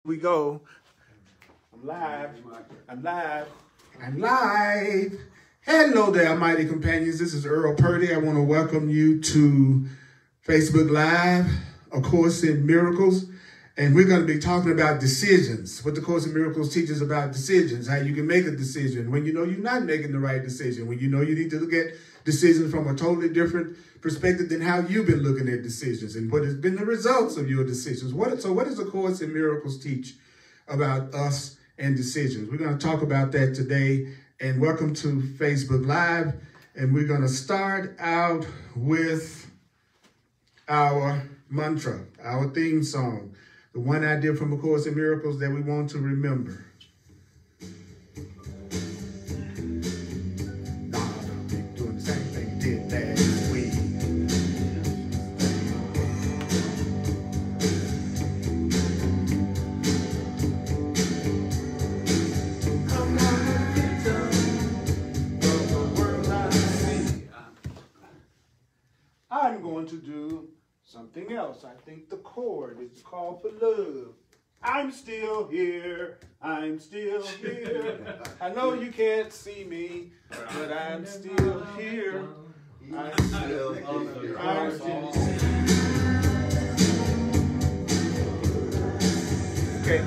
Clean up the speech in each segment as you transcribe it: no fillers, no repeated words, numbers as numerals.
We go. I'm live. I'm live. I'm live. Hello there, mighty companions. This is Earl Purdy. I want to welcome you to Facebook Live, A Course in Miracles. And we're going to be talking about decisions. What the Course in Miracles teaches about decisions. How you can make a decision when you know you're not making the right decision. When you know you need to look at decisions from a totally different perspective than how you've been looking at decisions and what has been the results of your decisions. So what does the Course in Miracles teach about us and decisions? We're going to talk about that today. And welcome to Facebook Live. And we're going to start out with our mantra, our theme song, the one idea from A Course in Miracles that we want to remember. Doing the same thing we did last week. I'm not a victim of the world I see. I'm going to do something else. I think the chord is called for love. I'm still here. I'm still here. I know you can't see me, but I'm still here. I'm still here. I'm still here. Okay.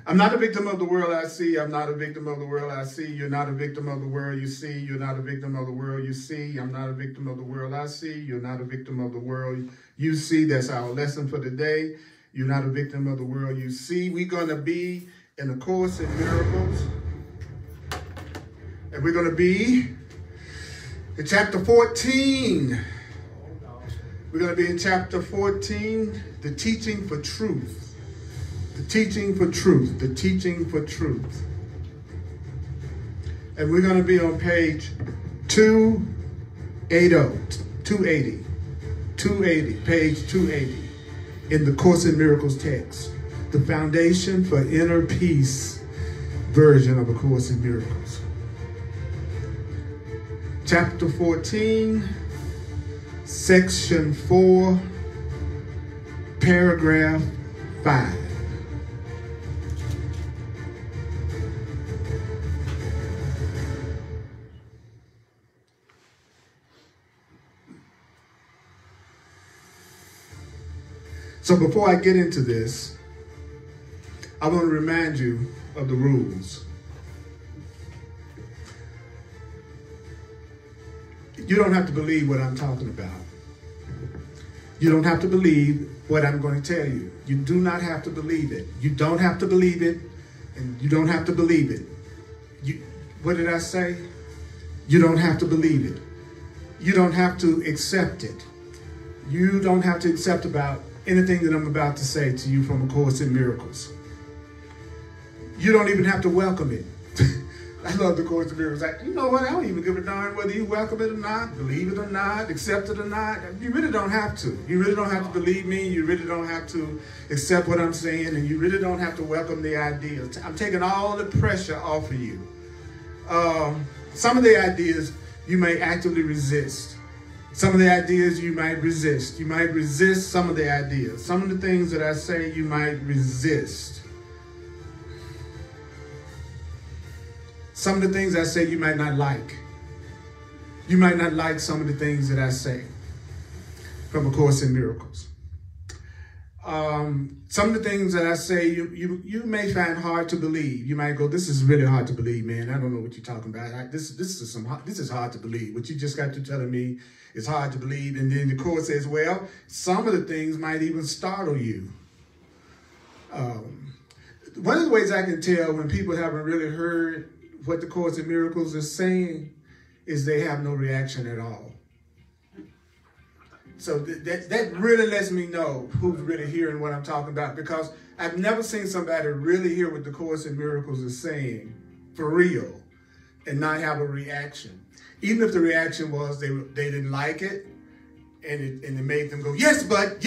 I'm not a victim of the world I see. I'm not a victim of the world I see. You're not a victim of the world you see. You're not a victim of the world you see. I'm not a victim of the world I see. You're not a victim of the world you see. That's our lesson for today. You're not a victim of the world you see. We're going to be in A Course in Miracles. And we're going to be in chapter 14. We're going to be in chapter 14, the teaching for truth. The teaching for truth, the teaching for truth. And we're going to be on page 280, page 280 in the Course in Miracles text, the Foundation for Inner Peace version of A Course in Miracles. Chapter 14, section 4, paragraph 5. So before I get into this, I want to remind you of the rules. You don't have to believe what I'm talking about. You don't have to believe what I'm going to tell you. You do not have to believe it. You don't have to believe it, and you don't have to believe it. What did I say? You don't have to believe it. You don't have to accept it. You don't have to accept about anything that I'm about to say to you from A Course in Miracles. You don't even have to welcome it. I love the Course in Miracles. You know what? I don't even give a darn whether you welcome it or not, believe it or not, accept it or not. You really don't have to. You really don't have to believe me. You really don't have to accept what I'm saying, and you really don't have to welcome the ideas. I'm taking all the pressure off of you. Some of the ideas you may actively resist. Some of the ideas you might resist. You might resist some of the ideas. Some of the things that I say you might resist. Some of the things I say you might not like. You might not like some of the things that I say from A Course in Miracles. Some of the things that I say you may find hard to believe. You might go, this is really hard to believe, man. I don't know what you're talking about. This is hard to believe. What you just got to telling me is hard to believe. And then the Course says, well, some of the things might even startle you. One of the ways I can tell when people haven't really heard what the Course in Miracles is saying is they have no reaction at all. So that really lets me know who's really hearing what I'm talking about, because I've never seen somebody really hear what the Course in Miracles is saying for real and not have a reaction. Even if the reaction was they didn't like it and it made them go, yes, but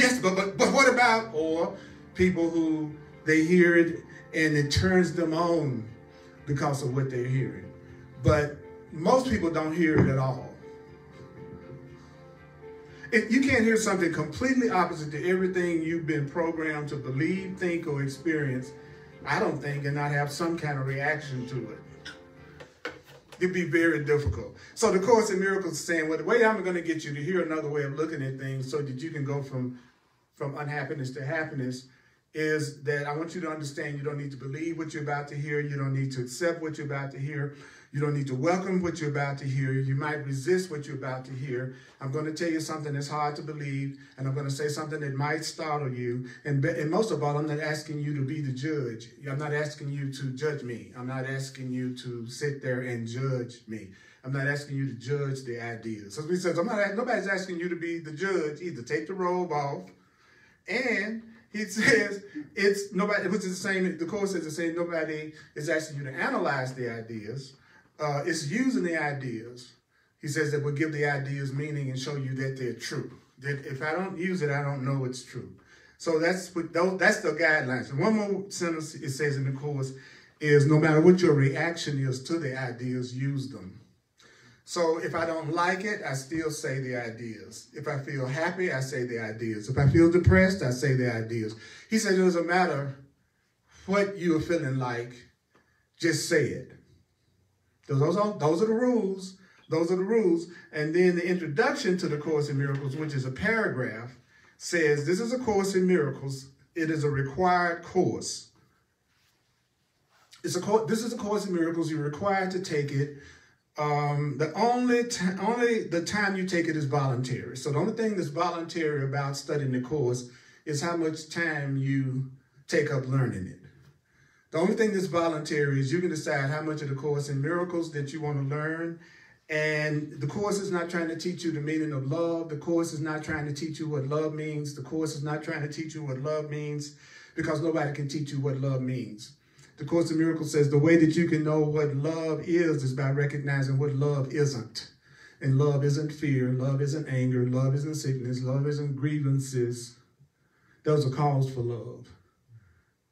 what about? Or people who they hear it and it turns them on because of what they're hearing. But most people don't hear it at all. You can't hear something completely opposite to everything you've been programmed to believe, think, or experience, I don't think, and not have some kind of reaction to it. It'd be very difficult. So the Course in Miracles is saying, well, the way I'm going to get you to hear another way of looking at things so that you can go from unhappiness to happiness is that I want you to understand you don't need to believe what you're about to hear. You don't need to accept what you're about to hear. You don't need to welcome what you're about to hear. You might resist what you're about to hear. I'm going to tell you something that's hard to believe, and I'm going to say something that might startle you. And most of all, I'm not asking you to be the judge. I'm not asking you to judge me. I'm not asking you to sit there and judge me. I'm not asking you to judge the ideas. So he says, nobody's asking you to be the judge. Either take the robe off, and he says it's nobody, which is the same. The Course is the same. Nobody is asking you to analyze the ideas. It's using the ideas. He says that will give the ideas meaning and show you that they're true. That if I don't use it, I don't know it's true. So that's the guidelines. And one more sentence it says in the Course is no matter what your reaction is to the ideas, use them. So if I don't like it, I still say the ideas. If I feel happy, I say the ideas. If I feel depressed, I say the ideas. He said it doesn't matter what you're feeling like, just say it. Those are the rules. Those are the rules. And then the introduction to the Course in Miracles, which is a paragraph, says, this is a Course in Miracles. It is a required course. This is a Course in Miracles. You're required to take it. The time you take it is voluntary. So the only thing that's voluntary about studying the Course is how much time you take up learning it. The only thing that's voluntary is you can decide how much of the Course in Miracles that you want to learn. And the Course is not trying to teach you the meaning of love. The Course is not trying to teach you what love means. The Course is not trying to teach you what love means, because nobody can teach you what love means. The Course in Miracles says the way that you can know what love is by recognizing what love isn't. And love isn't fear. Love isn't anger. Love isn't sickness. Love isn't grievances. Those are cause for love.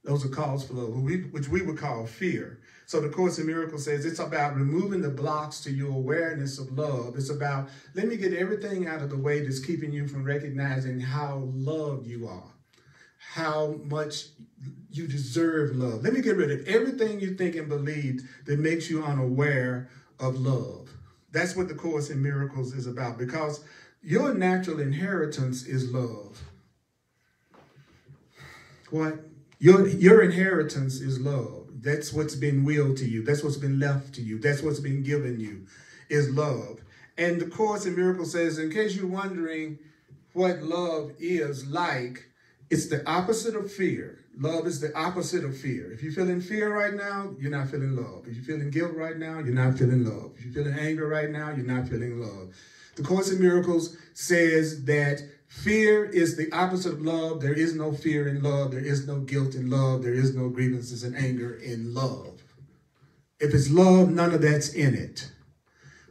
Those are cause for love, which we would call fear. So the Course in Miracles says it's about removing the blocks to your awareness of love. It's about, let me get everything out of the way that's keeping you from recognizing how loved you are, how much you deserve love. Let me get rid of everything you think and believe that makes you unaware of love. That's what the Course in Miracles is about, because your natural inheritance is love. What? Your inheritance is love. That's what's been willed to you. That's what's been left to you. That's what's been given you is love. And the Course in Miracles says, in case you're wondering what love is like, it's the opposite of fear. Love is the opposite of fear. If you're feeling fear right now, you're not feeling love. If you're feeling guilt right now, you're not feeling love. If you're feeling anger right now, you're not feeling love. The Course in Miracles says that fear is the opposite of love. There is no fear in love. There is no guilt in love. There is no grievances and anger in love. If it's love, none of that's in it.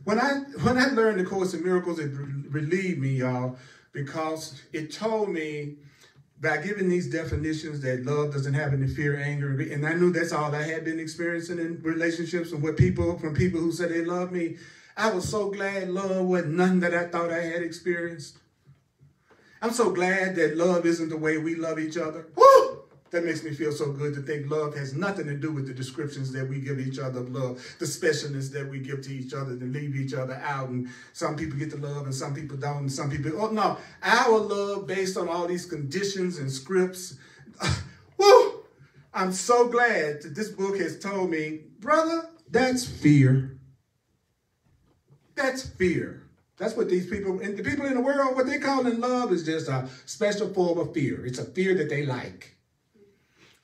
When I learned the Course in Miracles, it relieved me, y'all, because it told me by giving these definitions that love doesn't have any fear, anger, and I knew that's all I had been experiencing in relationships and from people who said they love me. I was so glad love wasn't nothing that I thought I had experienced. I'm so glad that love isn't the way we love each other. Woo! That makes me feel so good to think love has nothing to do with the descriptions that we give each other of love, the specialness that we give to each other to leave each other out. And some people get the love and some people don't. And some people, oh no, our love based on all these conditions and scripts. Woo! I'm so glad that this book has told me, brother, that's fear. That's fear. That's what these people, and the people in the world, what they call in love is just a special form of fear. It's a fear that they like.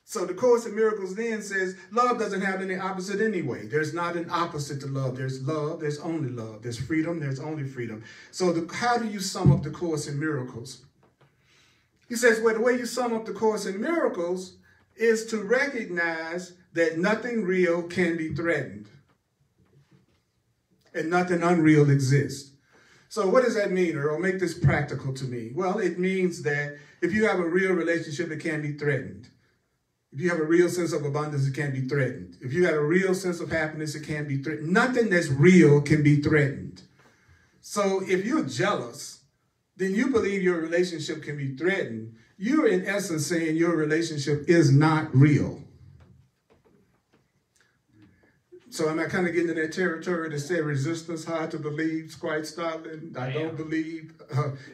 So the Course in Miracles then says love doesn't have any opposite anyway. There's not an opposite to love. There's love, there's only love. There's freedom, there's only freedom. So how do you sum up the Course in Miracles? He says, well, the way you sum up the Course in Miracles is to recognize that nothing real can be threatened and nothing unreal exists. So what does that mean, Earl? Make this practical to me. Well, it means that if you have a real relationship, it can't be threatened. If you have a real sense of abundance, it can't be threatened. If you have a real sense of happiness, it can't be threatened. Nothing that's real can be threatened. So if you're jealous then you believe your relationship can be threatened. You're in essence saying your relationship is not real. So am I kind of getting in that territory that said resistance hard to believe, it's quite startling? I don't believe.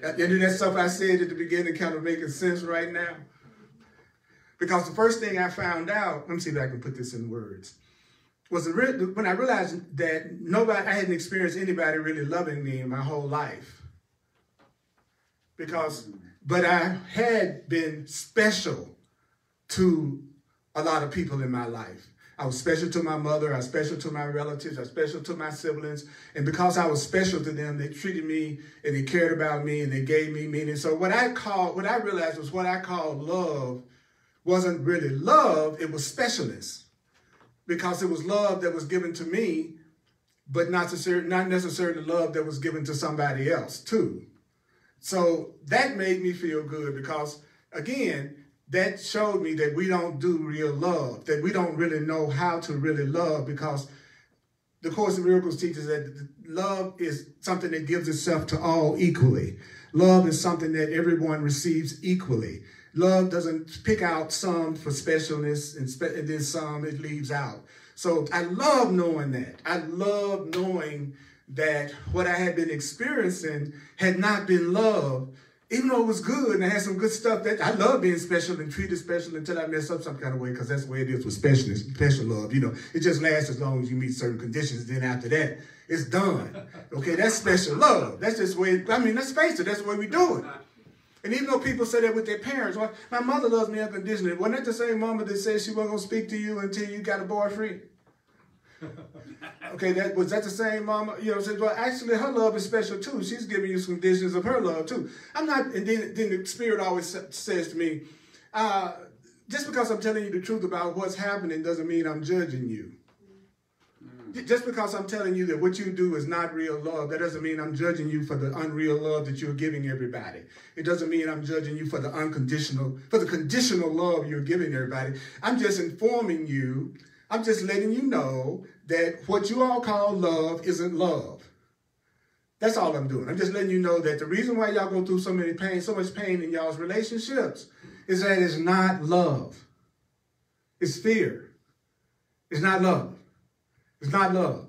Any of that stuff I said at the beginning kind of making sense right now? Because the first thing I found out, let me see if I can put this in words, was when I realized that I hadn't experienced anybody really loving me in my whole life. But I had been special to a lot of people in my life. I was special to my mother, I was special to my relatives, I was special to my siblings. And because I was special to them, they treated me and they cared about me and they gave me meaning. So what I realized was what I called love wasn't really love, it was specialness. Because it was love that was given to me, but not necessarily love that was given to somebody else too. So that made me feel good because, again, that showed me that we don't do real love, that we don't really know how to really love, because the Course in Miracles teaches that love is something that gives itself to all equally. Love is something that everyone receives equally. Love doesn't pick out some for specialness and then some it leaves out. So I love knowing that. I love knowing that what I had been experiencing had not been love, even though it was good and I had some good stuff. That I love being special and treated special until I mess up some kind of way, because that's the way it is with special love. You know, it just lasts as long as you meet certain conditions. Then after that, it's done. Okay, that's special love. That's just the way, I mean, let's face it, that's the way we do it. And even though people say that with their parents, well, my mother loves me unconditionally. Wasn't that the same mama that said she wasn't going to speak to you until you got a boyfriend? Okay, was that the same mama? You know, said, well, actually, her love is special too. She's giving you some conditions of her love too. I'm not, and then the Spirit always says to me, just because I'm telling you the truth about what's happening doesn't mean I'm judging you. Just because I'm telling you that what you do is not real love, that doesn't mean I'm judging you for the unreal love that you're giving everybody. It doesn't mean I'm judging you for the conditional love you're giving everybody. I'm just informing you, I'm just letting you know that what you all call love isn't love. That's all I'm doing. I'm just letting you know that the reason why y'all go through so much pain in y'all's relationships is that it's not love. It's fear. It's not love. It's not love.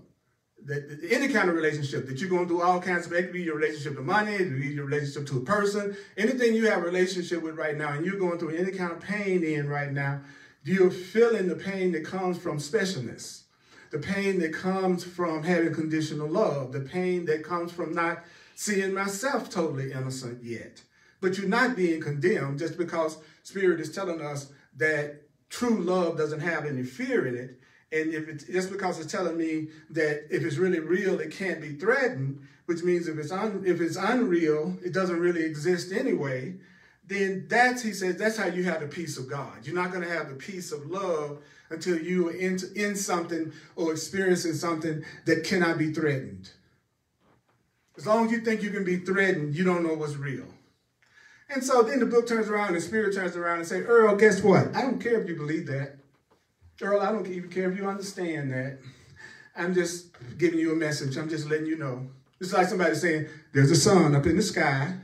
Any kind of relationship that you're going through all kinds of, it could be your relationship to money, it could be your relationship to a person, anything you have a relationship with right now and you're going through any kind of pain in right now, you're feeling the pain that comes from specialness, the pain that comes from having conditional love, the pain that comes from not seeing myself totally innocent yet. But you're not being condemned just because Spirit is telling us that true love doesn't have any fear in it. And just because it's telling me that if it's really real, it can't be threatened, which means if it's unreal, it doesn't really exist anyway, then he says, that's how you have the peace of God. You're not going to have the peace of love until you are in something or experiencing something that cannot be threatened. As long as you think you can be threatened, you don't know what's real. And so then the book turns around and Spirit turns around and say, Earl, guess what? I don't care if you believe that. Earl, I don't even care if you understand that. I'm just giving you a message. I'm just letting you know. It's like somebody saying, there's a sun up in the sky.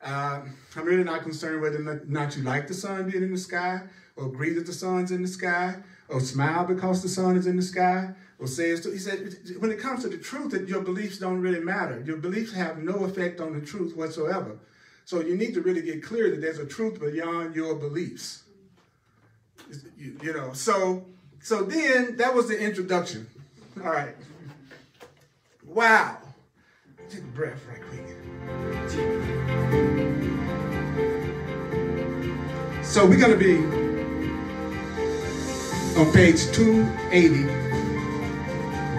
I'm really not concerned whether or not you like the sun being in the sky, or agree that the sun's in the sky, or smile because the sun is in the sky, or say it's he said, when it comes to the truth, that your beliefs don't really matter. Your beliefs have no effect on the truth whatsoever. So you need to really get clear that there's a truth beyond your beliefs. You know, so then that was the introduction. All right. Wow. Take a breath right quick. So we're going to be on page 280,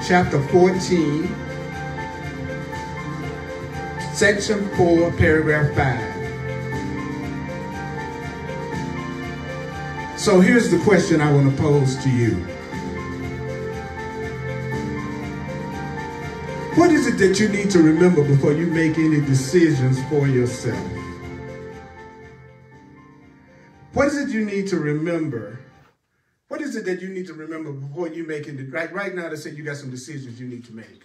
chapter 14, section 4, paragraph 5. So here's the question I want to pose to you. What is it that you need to remember before you make any decisions for yourself? What is it you need to remember? What is it that you need to remember before you make it? Right now, let's say you got some decisions you need to make.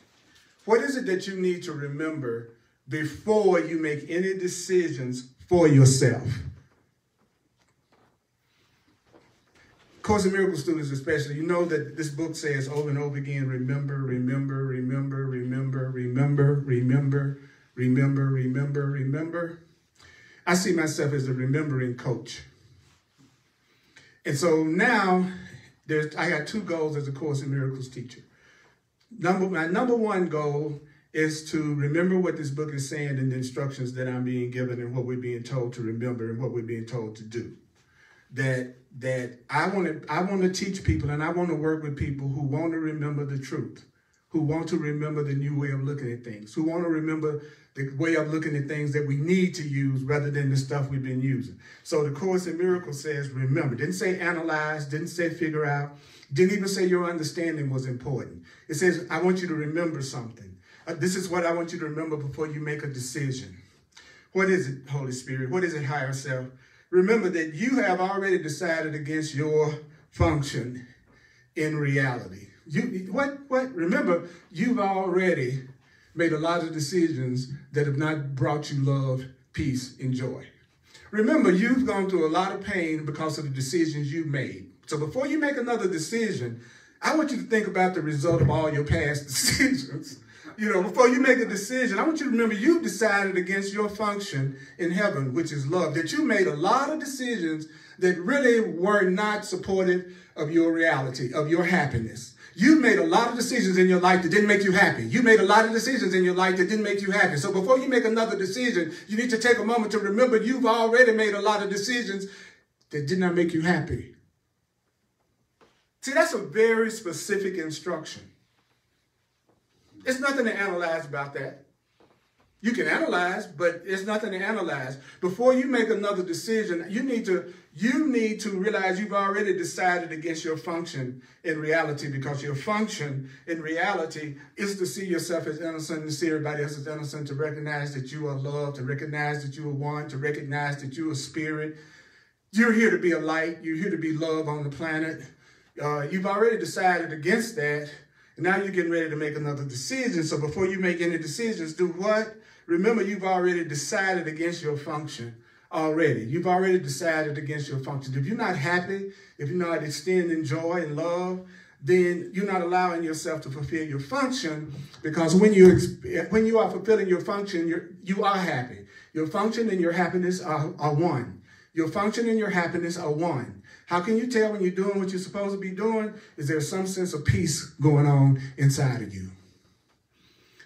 What is it that you need to remember before you make any decisions for yourself. Course in Miracles students especially, you know that this book says over and over again, remember, remember, remember, remember, remember, remember, remember, remember, remember. I see myself as a remembering coach. And so now I got two goals as a Course in Miracles teacher. My number one goal is to remember what this book is saying and the instructions that I'm being given and what we're being told to remember and what we're being told to do. That I want to teach people, and I want to work with people who want to remember the truth, who want to remember the new way of looking at things, who want to remember the way of looking at things that we need to use rather than the stuff we've been using. So the Course in Miracles says remember. Didn't say analyze, didn't say figure out, didn't even say your understanding was important. It says I want you to remember something. This is what I want you to remember before you make a decision. What is it, Holy Spirit? What is it, higher self? Remember that you have already decided against your function in reality. Remember, you've already made a lot of decisions that have not brought you love, peace, and joy. Remember, you've gone through a lot of pain because of the decisions you've made. So before you make another decision, I want you to think about the result of all your past decisions. Before you make a decision, I want you to remember you decided against your function in heaven, which is love, that you made a lot of decisions that really were not supportive of your reality, of your happiness. You made a lot of decisions in your life that didn't make you happy. You made a lot of decisions in your life that didn't make you happy. So before you make another decision, you need to take a moment to remember you've already made a lot of decisions that did not make you happy. See, that's a very specific instruction. It's nothing to analyze about that. You can analyze, but it's nothing to analyze. Before you make another decision, you need to realize you've already decided against your function in reality, because your function in reality is to see yourself as innocent, to see everybody else as innocent, to recognize that you are loved, to recognize that you are one, to recognize that you are spirit. You're here to be a light. You're here to be love on the planet. You've already decided against that. And now you're getting ready to make another decision. So before you make any decisions, do what? Remember, you've already decided against your function already. You've already decided against your function. If you're not happy, if you're not extending joy and love, then you're not allowing yourself to fulfill your function, because when you are fulfilling your function, you are happy. Your function and your happiness are one. Your function and your happiness are one. How can you tell when you're doing what you're supposed to be doing? Is there some sense of peace going on inside of you?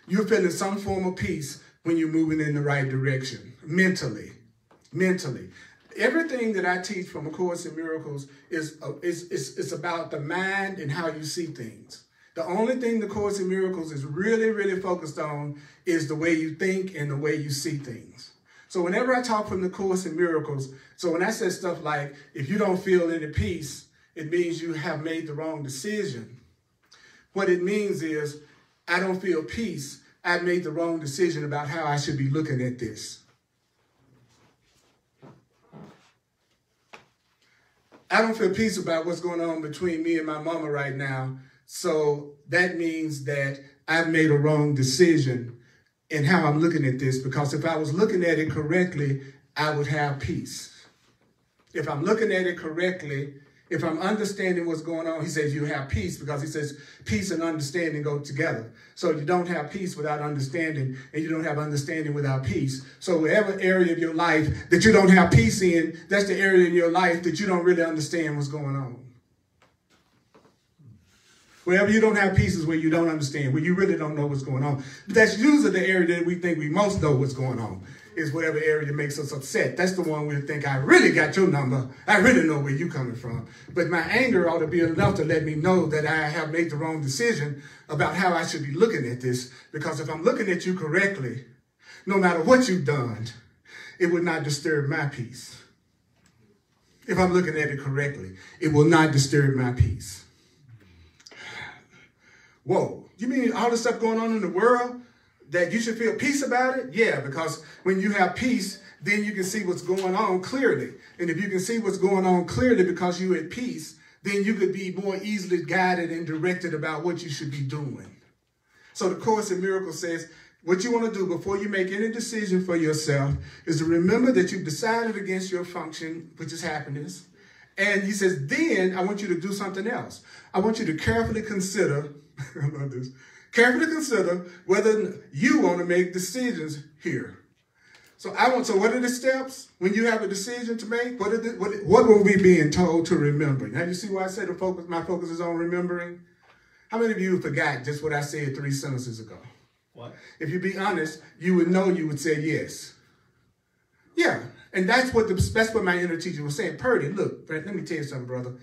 You're feeling some form of peace when you're moving in the right direction, mentally. Everything that I teach from A Course in Miracles is about the mind and how you see things. The only thing the Course in Miracles is really, really focused on is the way you think and the way you see things. So whenever I talk from the Course in Miracles, so when I say stuff like, if you don't feel any peace, it means you have made the wrong decision. What it means is, I don't feel peace. I've made the wrong decision about how I should be looking at this. I don't feel peace about what's going on between me and my mama right now. So that means that I've made a wrong decision in how I'm looking at this, because if I was looking at it correctly, I would have peace. If I'm looking at it correctly, if I'm understanding what's going on, he says you have peace, because he says peace and understanding go together. So you don't have peace without understanding, and you don't have understanding without peace. So whatever area of your life that you don't have peace in, that's the area in your life that you don't really understand what's going on. Wherever you don't have peace is where you don't understand, where you really don't know what's going on. But that's usually the area that we think we most know what's going on, is whatever area makes us upset. That's the one we think, I really got your number. I really know where you're coming from. But my anger ought to be enough to let me know that I have made the wrong decision about how I should be looking at this. Because if I'm looking at you correctly, no matter what you've done, it would not disturb my peace. If I'm looking at it correctly, it will not disturb my peace. Whoa, you mean all the stuff going on in the world that you should feel peace about it? Yeah, because when you have peace, then you can see what's going on clearly. And if you can see what's going on clearly because you're at peace, then you could be more easily guided and directed about what you should be doing. So the Course in Miracles says, what you want to do before you make any decision for yourself is to remember that you've decided against your function, which is happiness. And he says, then I want you to do something else. I want you to carefully consider, I love this, carefully consider whether you want to make decisions here. So what are the steps when you have a decision to make? What were we being told to remember? Now you see why I said my focus is on remembering? How many of you forgot just what I said 3 sentences ago? What? If you be honest, you would know you would say yes. Yeah, and that's what my inner teacher was saying. Purdy, look, let me tell you something, brother.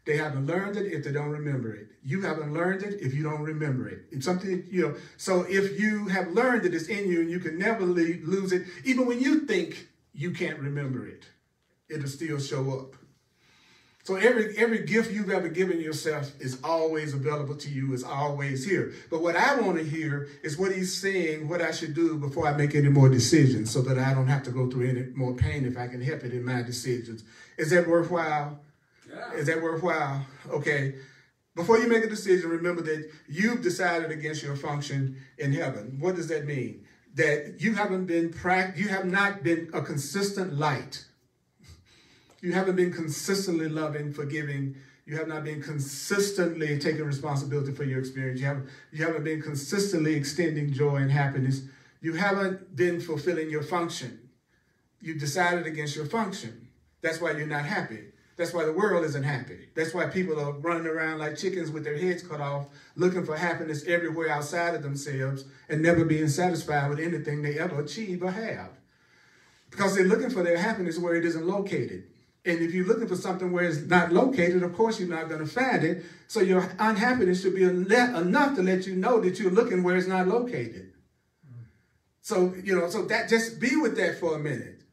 They haven't learned it if they don't remember it. You haven't learned it if you don't remember it. It's something, so if you have learned it, it's in you and you can never lose it. Even when you think you can't remember it, it'll still show up. So every gift you've ever given yourself is always available to you, is always here. But what I want to hear is what he's saying, what I should do before I make any more decisions so that I don't have to go through any more pain if I can help it in my decisions. Is that worthwhile? Yeah. Is that worthwhile? Okay. Before you make a decision, remember that you've decided against your function in heaven. What does that mean? That you have not been a consistent light. You haven't been consistently loving, forgiving. You have not been consistently taking responsibility for your experience. You haven't been consistently extending joy and happiness. You haven't been fulfilling your function. You decided against your function. That's why you're not happy. That's why the world isn't happy. That's why people are running around like chickens with their heads cut off, looking for happiness everywhere outside of themselves and never being satisfied with anything they ever achieve or have. Because they're looking for their happiness where it isn't located. And if you're looking for something where it's not located, of course you're not going to find it. So your unhappiness should be enough to let you know that you're looking where it's not located. So, so that just be with that for a minute,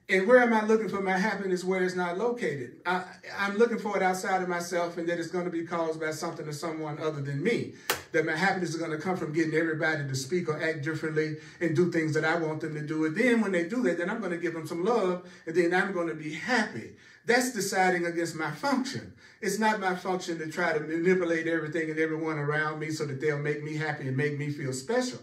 And where am I looking for my happiness where it's not located? I'm looking for it outside of myself, and that it's going to be caused by something or someone other than me. That my happiness is going to come from getting everybody to speak or act differently and do things that I want them to do. And then when they do that, then I'm going to give them some love, and then I'm going to be happy. That's deciding against my function. It's not my function to try to manipulate everything and everyone around me so that they'll make me happy and make me feel special.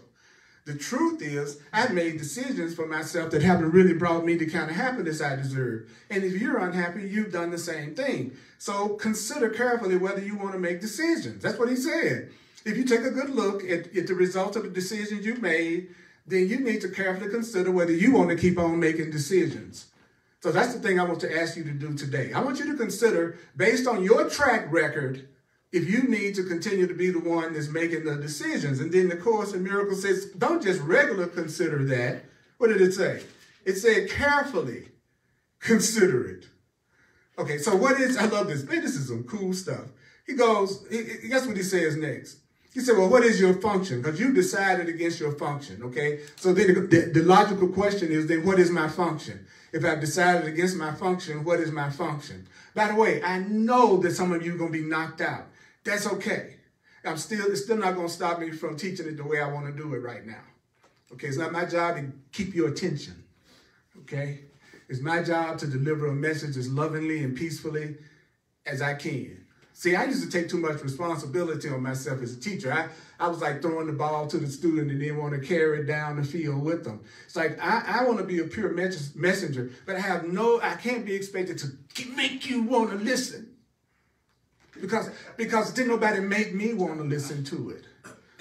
The truth is, I've made decisions for myself that haven't really brought me the kind of happiness I deserve. And if you're unhappy, you've done the same thing. So consider carefully whether you want to make decisions. That's what he said. If you take a good look at the results of the decisions you've made, then you need to carefully consider whether you want to keep on making decisions. So that's the thing I want to ask you to do today. I want you to consider, based on your track record, if you need to continue to be the one that's making the decisions. And then the Course in Miracles says, don't just regularly consider that. What did it say? It said carefully consider it. Okay, so I love this. Man, this is some cool stuff. He goes, guess what he says next? He said, well, what is your function? Because you decided against your function, okay? So then the logical question is, then what is my function? If I've decided against my function, what is my function? By the way, I know that some of you are going to be knocked out. That's okay. It's still not going to stop me from teaching it the way I want to do it right now. Okay, it's not my job to keep your attention. Okay? It's my job to deliver a message as lovingly and peacefully as I can. See, I used to take too much responsibility on myself as a teacher. I was like throwing the ball to the student and then want to carry it down the field with them. It's like, I want to be a pure messenger, but I can't be expected to make you want to listen. Because didn't nobody make me want to listen to it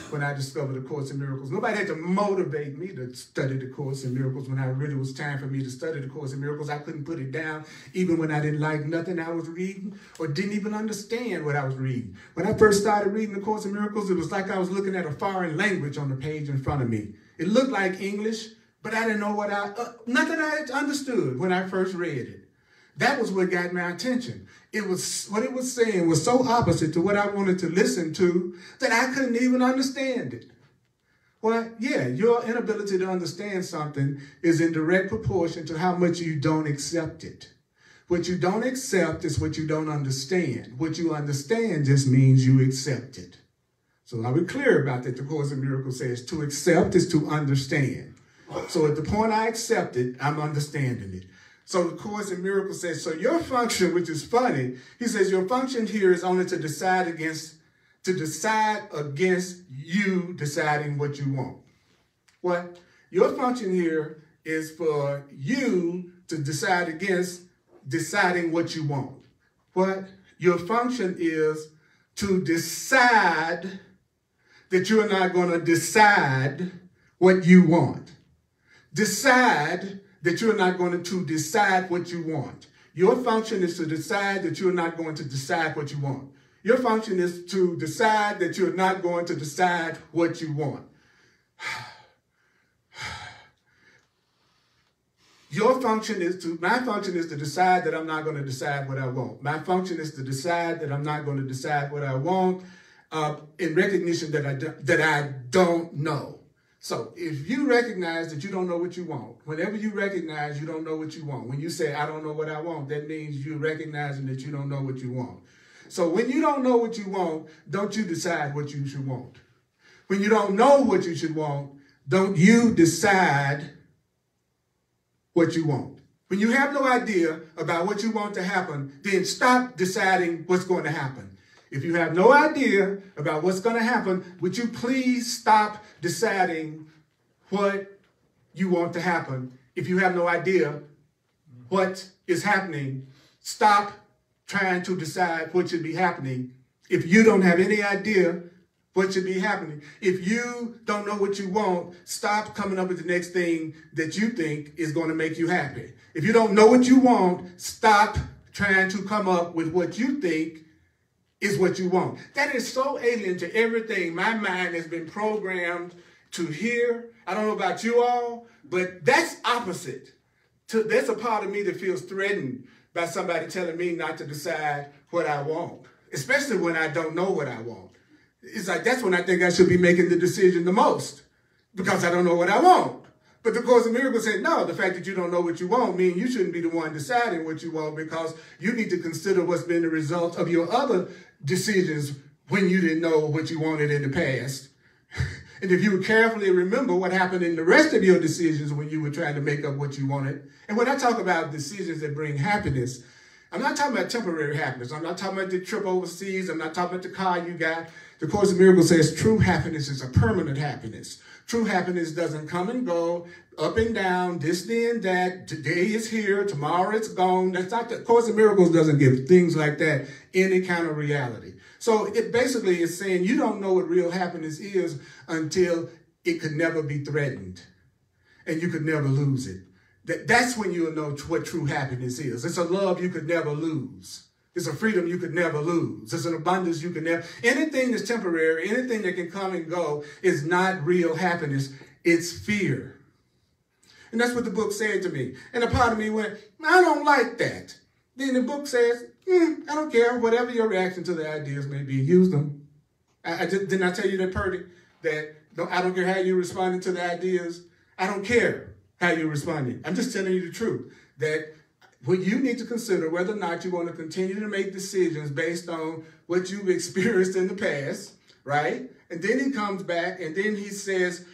when I discovered the Course in Miracles. Nobody had to motivate me to study the Course in Miracles. When it really was time for me to study the Course in Miracles, I couldn't put it down even when I didn't like nothing I was reading or didn't even understand what I was reading. When I first started reading the Course in Miracles, it was like I was looking at a foreign language on the page in front of me. It looked like English, but I didn't know nothing I understood when I first read it. That was what got my attention. What it was saying was so opposite to what I wanted to listen to that I couldn't even understand it. Well, yeah, your inability to understand something is in direct proportion to how much you don't accept it. What you don't accept is what you don't understand. What you understand just means you accept it. So are we clear about that? The Course in Miracles says to accept is to understand. So at the point I accept it, I'm understanding it. So the Course in Miracles says, so your function, which is funny, he says your function here is only to decide against you deciding what you want. What? Your function here is for you to decide against deciding what you want. What? Your function is to decide that you're not going to decide what you want. Decide that you're not going to decide what you want. Your function is to decide that you're not going to decide what you want. Your function is to decide that you're not going to decide what you want. My function is to decide that I'm not going to decide what I want. My function is to decide that I'm not going to decide what I want in recognition that I don't know. So if you recognize that you don't know what you want, whenever you recognize you don't know what you want, when you say, I don't know what I want, that means you're recognizing that you don't know what you want. So when you don't know what you want, don't you decide what you should want. When you don't know what you should want, don't you decide what you want. When you have no idea about what you want to happen, then stop deciding what's going to happen. If you have no idea about what's going to happen, would you please stop deciding what you want to happen? If you have no idea what is happening, stop trying to decide what should be happening. If you don't have any idea what should be happening, if you don't know what you want, stop coming up with the next thing that you think is going to make you happy. If you don't know what you want, stop trying to come up with what you think is what you want. That is so alien to everything my mind has been programmed to hear. I don't know about you all, but that's opposite. There's a part of me that feels threatened by somebody telling me not to decide what I want, especially when I don't know what I want. It's like, that's when I think I should be making the decision the most, because I don't know what I want. But the Course in Miracles said, no, the fact that you don't know what you want means you shouldn't be the one deciding what you want, because you need to consider what's been the result of your other decisions when you didn't know what you wanted in the past. And if you would carefully remember what happened in the rest of your decisions when you were trying to make up what you wanted. And when I talk about decisions that bring happiness, I'm not talking about temporary happiness. I'm not talking about the trip overseas. I'm not talking about the car you got. The Course in Miracles says true happiness is a permanent happiness. True happiness doesn't come and go, up and down, this, then, that. Today is here, tomorrow it's gone. That's not the Course in Miracles doesn't give things like that any kind of reality. So it basically is saying you don't know what real happiness is until it could never be threatened and you could never lose it. That's when you'll know what true happiness is. It's a love you could never lose. It's a freedom you could never lose. It's an abundance you could never. Anything that's temporary, anything that can come and go is not real happiness. It's fear. And that's what the book said to me. And a part of me went, I don't like that. Then the book says, I don't care. Whatever your reaction to the ideas may be, use them. Didn't I tell you that, Purdy? That I don't care how you responded to the ideas. I don't care how you're responding. I'm just telling you the truth. That what you need to consider whether or not you want to continue to make decisions based on what you've experienced in the past, right? And then he comes back and then he says,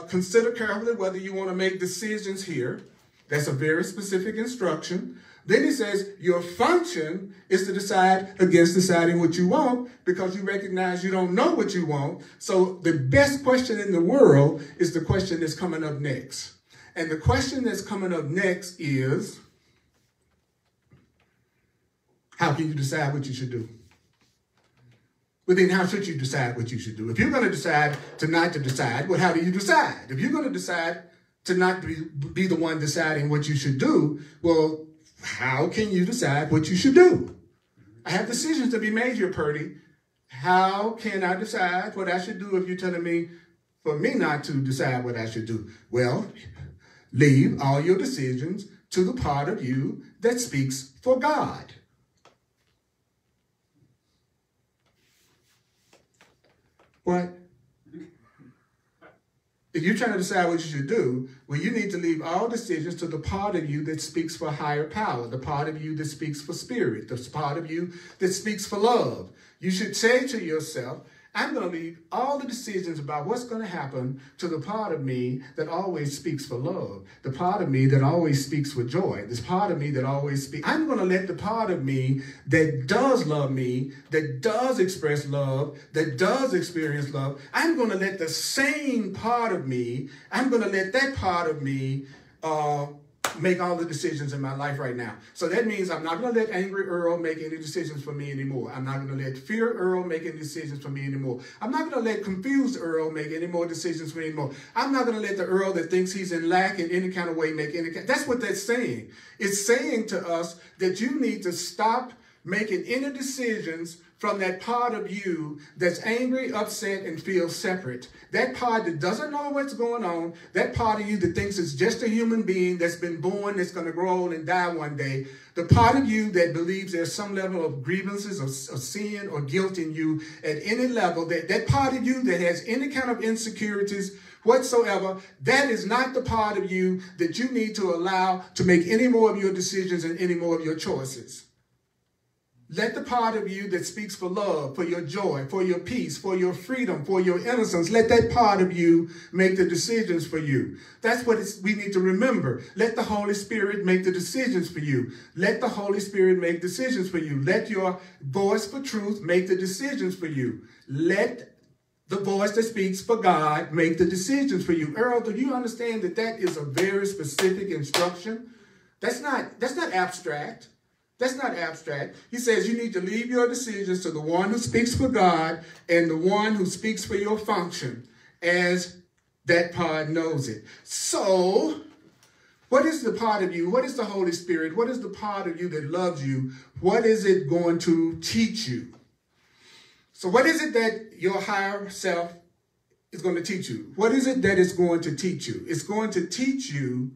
consider carefully whether you want to make decisions here. That's a very specific instruction. Then he says, your function is to decide against deciding what you want because you recognize you don't know what you want. So the best question in the world is the question that's coming up next. And the question that's coming up next is, how can you decide what you should do? But then how should you decide what you should do? If you're going to decide to not to decide, well, how do you decide? If you're going to decide to not be the one deciding what you should do, well, how can you decide what you should do? I have decisions to be made here, Purdy. How can I decide what I should do if you're telling me for me not to decide what I should do? Well, leave all your decisions to the part of you that speaks for God. What? If you're trying to decide what you should do, well, you need to leave all decisions to the part of you that speaks for higher power, the part of you that speaks for spirit, the part of you that speaks for love. You should say to yourself, I'm going to leave all the decisions about what's going to happen to the part of me that always speaks for love, the part of me that always speaks for joy, this part of me that always speaks. I'm going to let the part of me that does love me, that does express love, that does experience love, I'm going to let the same part of me, I'm going to let that part of me make all the decisions in my life right now. So that means I'm not going to let angry Earl make any decisions for me anymore. I'm not going to let fear Earl make any decisions for me anymore. I'm not going to let confused Earl make any more decisions for me anymore. I'm not going to let the Earl that thinks he's in lack in any kind of way make any. That's what that's saying. It's saying to us that you need to stop making any decisions from that part of you that's angry, upset, and feels separate. That part that doesn't know what's going on, that part of you that thinks it's just a human being that's been born, that's going to grow old and die one day, the part of you that believes there's some level of grievances or sin or guilt in you at any level, that part of you that has any kind of insecurities whatsoever, that is not the part of you that you need to allow to make any more of your decisions and any more of your choices. Let the part of you that speaks for love, for your joy, for your peace, for your freedom, for your innocence, let that part of you make the decisions for you. That's what we need to remember. Let the Holy Spirit make the decisions for you. Let the Holy Spirit make decisions for you. Let your voice for truth make the decisions for you. Let the voice that speaks for God make the decisions for you. Earl, do you understand that that is a very specific instruction? That's not abstract. That's not abstract. He says you need to leave your decisions to the one who speaks for God and the one who speaks for your function as that part knows it. So, what is the part of you? What is the Holy Spirit? What is the part of you that loves you? What is it going to teach you? So what is it that your higher self is going to teach you? What is it that it's going to teach you? It's going to teach you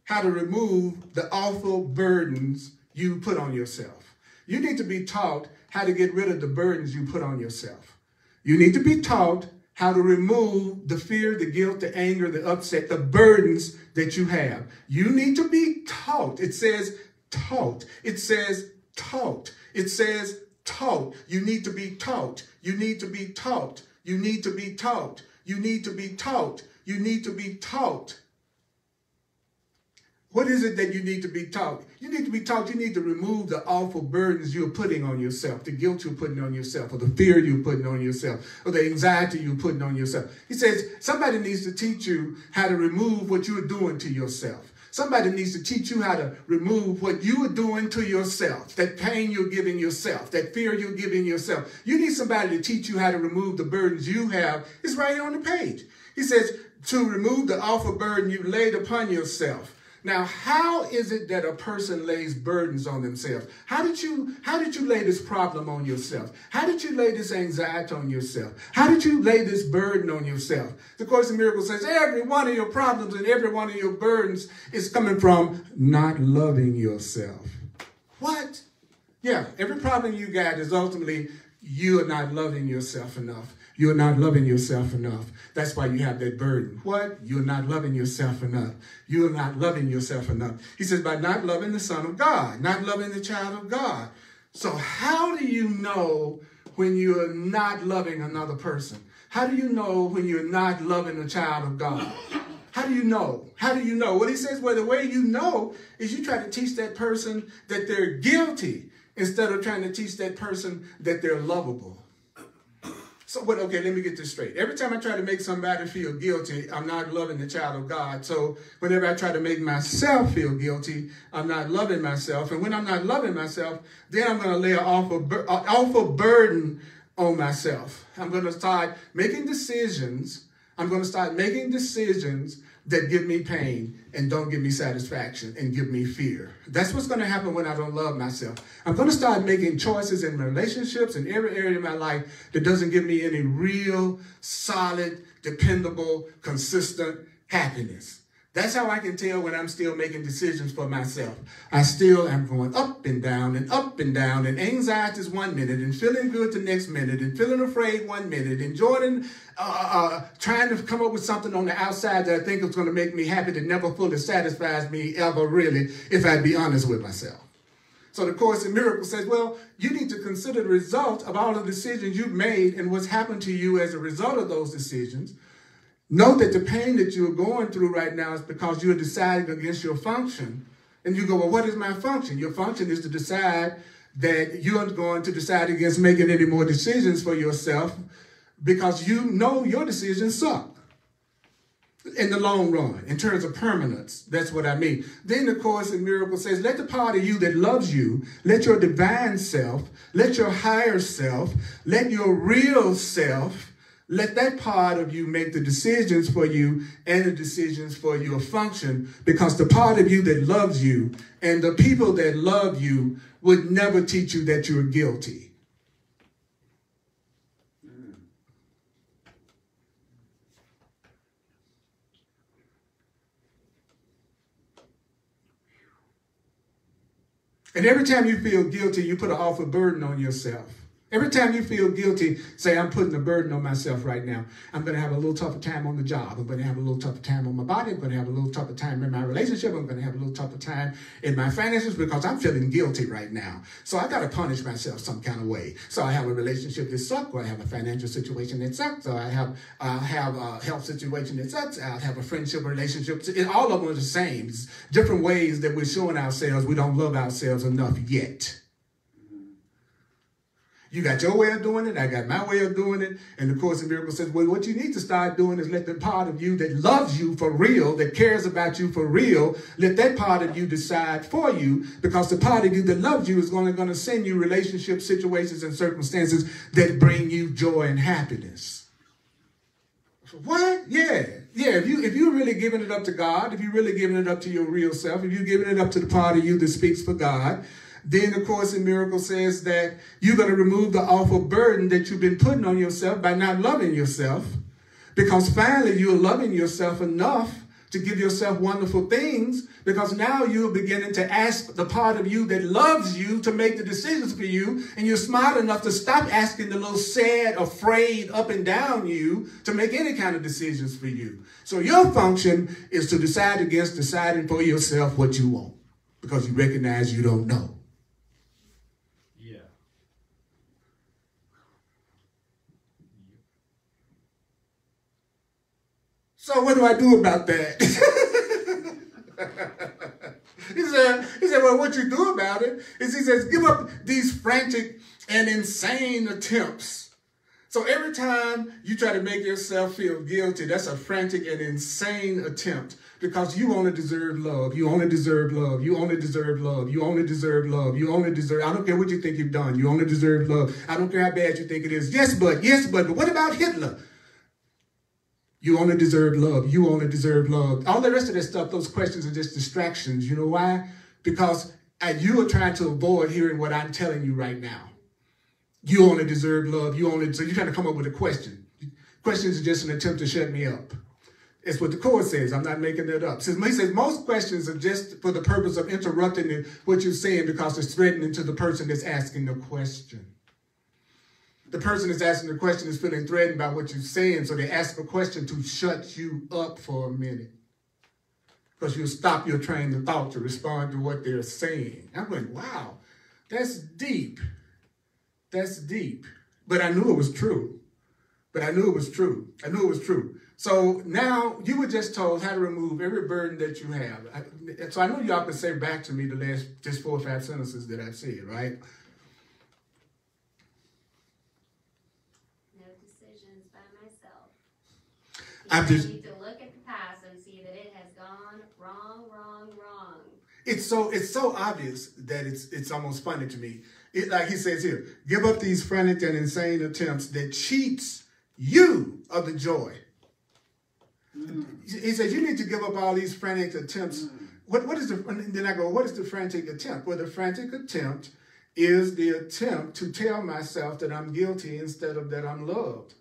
how to remove the awful burdens you put on yourself. You need to be taught how to get rid of the burdens you put on yourself. You need to be taught how to remove the fear, the guilt, the anger, the upset, the burdens that you have. You need to be taught. It says taught. It says taught. It says taught. You need to be taught. You need to be taught. You need to be taught. You need to be taught. You need to be taught. What is it that you need to be taught? You need to be taught you need to remove the awful burdens you're putting on yourself, the guilt you're putting on yourself, or the fear you're putting on yourself, or the anxiety you're putting on yourself. He says somebody needs to teach you how to remove what you're doing to yourself. Somebody needs to teach you how to remove what you are doing to yourself, that pain you're giving yourself, that fear you're giving yourself. You need somebody to teach you how to remove the burdens you have. It's right here on the page. He says to remove the awful burden you laid upon yourself. Now, how is it that a person lays burdens on themselves? How did you lay this problem on yourself? How did you lay this anxiety on yourself? How did you lay this burden on yourself? The Course in Miracles says every one of your problems and every one of your burdens is coming from not loving yourself. What? Yeah, every problem you got is ultimately you are not loving yourself enough. You're not loving yourself enough. That's why you have that burden. What? You're not loving yourself enough. You're not loving yourself enough. He says, by not loving the Son of God, not loving the child of God. So how do you know when you're not loving another person? How do you know when you're not loving a child of God? How do you know? How do you know? Well, he says, well, the way you know is you try to teach that person that they're guilty instead of trying to teach that person that they're lovable. So, okay, let me get this straight. Every time I try to make somebody feel guilty, I'm not loving the child of God. So whenever I try to make myself feel guilty, I'm not loving myself. And when I'm not loving myself, then I'm going to lay an awful burden on myself. I'm going to start making decisions. I'm going to start making decisions that give me pain and don't give me satisfaction and give me fear. That's what's going to happen when I don't love myself. I'm going to start making choices in relationships in every area of my life that doesn't give me any real, solid, dependable, consistent happiness. That's how I can tell when I'm still making decisions for myself. I still am going up and down and up and down, and anxiety is 1 minute and feeling good the next minute and feeling afraid 1 minute and Jordan trying to come up with something on the outside that I think is going to make me happy that never fully satisfies me ever really if I'd be honest with myself. So the Course in Miracles says, well, you need to consider the result of all the decisions you've made and what's happened to you as a result of those decisions. Know that the pain that you're going through right now is because you're deciding against your function. And you go, well, what is my function? Your function is to decide that you're going to decide against making any more decisions for yourself because you know your decisions suck in the long run, in terms of permanence. That's what I mean. Then the Course in Miracles says, let the part of you that loves you, let your divine self, let your higher self, let your real self, let that part of you make the decisions for you and the decisions for your function, because the part of you that loves you and the people that love you would never teach you that you're guilty. And every time you feel guilty, you put an awful burden on yourself. Every time you feel guilty, say, I'm putting a burden on myself right now. I'm going to have a little tougher time on the job. I'm going to have a little tougher time on my body. I'm going to have a little tougher time in my relationship. I'm going to have a little tougher time in my finances because I'm feeling guilty right now. So I got to punish myself some kind of way. So I have a relationship that sucks, or I have a financial situation that sucks, or I have a health situation that sucks. I'll have a friendship relationship. All of them are the same. It's different ways that we're showing ourselves we don't love ourselves enough yet. You got your way of doing it. I got my way of doing it. And the Course in Miracles says, well, what you need to start doing is let the part of you that loves you for real, that cares about you for real, let that part of you decide for you, because the part of you that loves you is going to send you relationships, situations, and circumstances that bring you joy and happiness. What? Yeah. Yeah, if you're really giving it up to God, if you're really giving it up to your real self, if you're giving it up to the part of you that speaks for God, then the Course in Miracles says that you're going to remove the awful burden that you've been putting on yourself by not loving yourself, because finally you're loving yourself enough to give yourself wonderful things, because now you're beginning to ask the part of you that loves you to make the decisions for you, and you're smart enough to stop asking the little sad, afraid, up and down you to make any kind of decisions for you. So your function is to decide against deciding for yourself what you want, because you recognize you don't know. So what do I do about that? He said, well, what you do about it is, he says, give up these frantic and insane attempts. So every time you try to make yourself feel guilty, that's a frantic and insane attempt, because you only deserve love. You only deserve love. You only deserve love. You only deserve love. You only deserve, I don't care what you think you've done. You only deserve love. I don't care how bad you think it is. Yes, but what about Hitler? You only deserve love. You only deserve love. All the rest of that stuff, those questions are just distractions. You know why? Because you are trying to avoid hearing what I'm telling you right now. You only deserve love. So you're trying to come up with a question. Questions are just an attempt to shut me up. It's what the Course says. I'm not making that up. He says most questions are just for the purpose of interrupting what you're saying, because it's threatening to the person that's asking the question. The person that's asking the question is feeling threatened by what you're saying, so they ask a question to shut you up for a minute, because you'll stop your train of thought to respond to what they're saying. I went, wow, that's deep. That's deep. But I knew it was true. I knew it was true. So now you were just told how to remove every burden that you have. So I know y'all can say back to me the last just 4 or 5 sentences that I've said, right? I need to look at the past and see that it has gone wrong. It's so obvious that it's almost funny to me. Like he says here, give up these frantic and insane attempts that cheats you of the joy. He says you need to give up all these frantic attempts. Then I go, what is the frantic attempt? Well, the frantic attempt is the attempt to tell myself that I'm guilty instead of that I'm loved.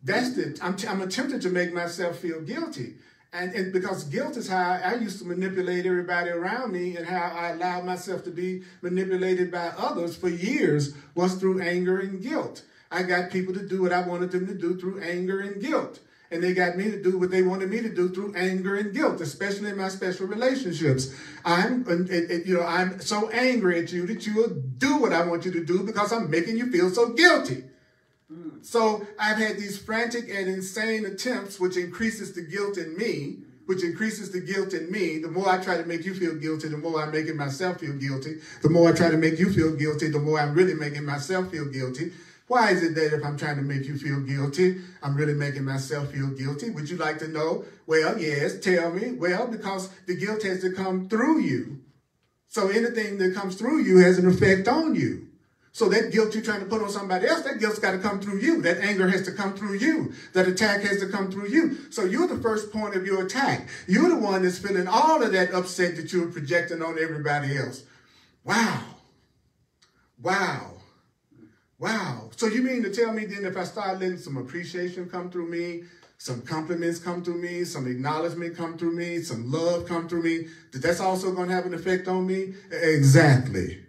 I'm attempting to make myself feel guilty. And because guilt is how I used to manipulate everybody around me, and how I allowed myself to be manipulated by others for years was through anger and guilt. I got people to do what I wanted them to do through anger and guilt. And they got me to do what they wanted me to do through anger and guilt, especially in my special relationships. I'm so angry at you that you will do what I want you to do because I'm making you feel so guilty. So I've had these frantic and insane attempts, which increases the guilt in me, The more I try to make you feel guilty, the more I'm making myself feel guilty. The more I try to make you feel guilty, the more I'm really making myself feel guilty. Why is it that if I'm trying to make you feel guilty, I'm really making myself feel guilty? Would you like to know? Well, yes, tell me. Well, because the guilt has to come through you. So anything that comes through you has an effect on you. So that guilt you're trying to put on somebody else, that guilt's got to come through you. That anger has to come through you. That attack has to come through you. So you're the first point of your attack. You're the one that's feeling all of that upset that you're projecting on everybody else. Wow. Wow. Wow. So you mean to tell me then if I start letting some appreciation come through me, some compliments come through me, some acknowledgement come through me, some love come through me, that's also going to have an effect on me? Exactly.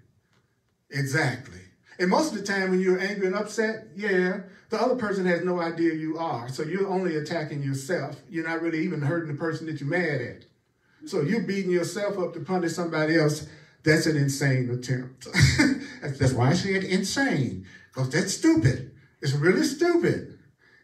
Exactly. And most of the time when you're angry and upset, yeah, the other person has no idea you are. So you're only attacking yourself. You're not really even hurting the person that you're mad at. So you're beating yourself up to punish somebody else. That's an insane attempt. That's why I said insane, because that's stupid. It's really stupid.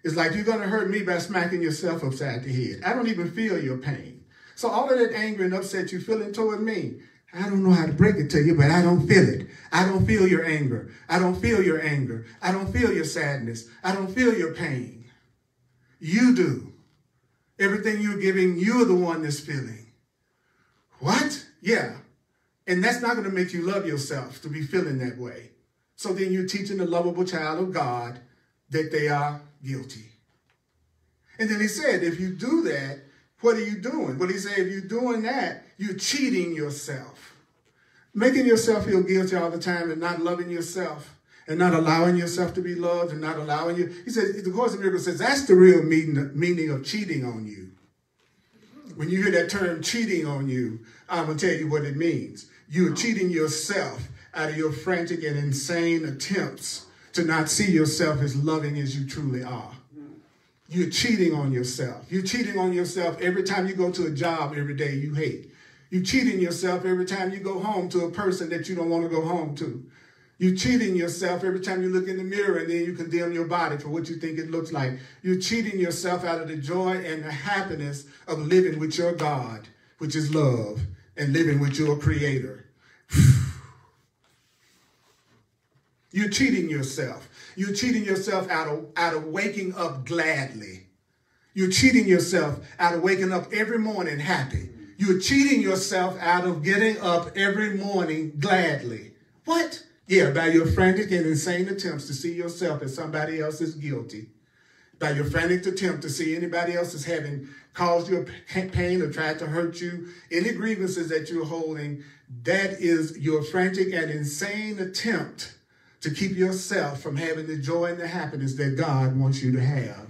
It's like you're going to hurt me by smacking yourself upside the head. I don't even feel your pain. So all of that anger and upset you're feeling toward me, I don't know how to break it to you, but I don't feel it. I don't feel your anger. I don't feel your anger. I don't feel your sadness. I don't feel your pain. You do. Everything you're giving, you're the one that's feeling. What? Yeah. And that's not going to make you love yourself to be feeling that way. So then you're teaching the lovable child of God that they are guilty. And then he said, if you do that, what are you doing? Well, he said, if you're doing that, you're cheating yourself. Making yourself feel guilty all the time and not loving yourself and not allowing yourself to be loved and not allowing you. He says, the Course in Miracles says, that's the real meaning of cheating on you. When you hear that term cheating on you, I'm going to tell you what it means. You're cheating yourself out of your frantic and insane attempts to not see yourself as loving as you truly are. You're cheating on yourself. You're cheating on yourself every time you go to a job every day you hate. You're cheating yourself every time you go home to a person that you don't want to go home to. You're cheating yourself every time you look in the mirror and then you condemn your body for what you think it looks like. You're cheating yourself out of the joy and the happiness of living with your God, which is love, and living with your Creator. You're cheating yourself. You're cheating yourself out of waking up gladly. You're cheating yourself out of waking up every morning happy. You're cheating yourself out of getting up every morning gladly. What? Yeah, by your frantic and insane attempts to see yourself as somebody else is guilty. By your frantic attempt to see anybody else as having caused you pain or tried to hurt you, any grievances that you're holding, that is your frantic and insane attempt to keep yourself from having the joy and the happiness that God wants you to have.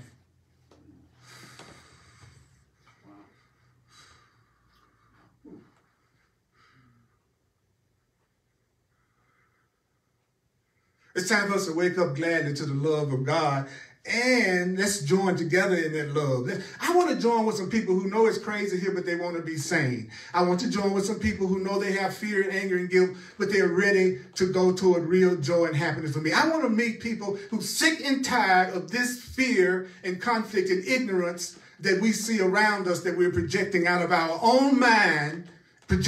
It's time for us to wake up gladly to the love of God, and let's join together in that love. I want to join with some people who know it's crazy here, but they want to be sane. I want to join with some people who know they have fear and anger and guilt, but they're ready to go toward real joy and happiness with me. I want to meet people who are sick and tired of this fear and conflict and ignorance that we see around us, that we're projecting out of our own mind, and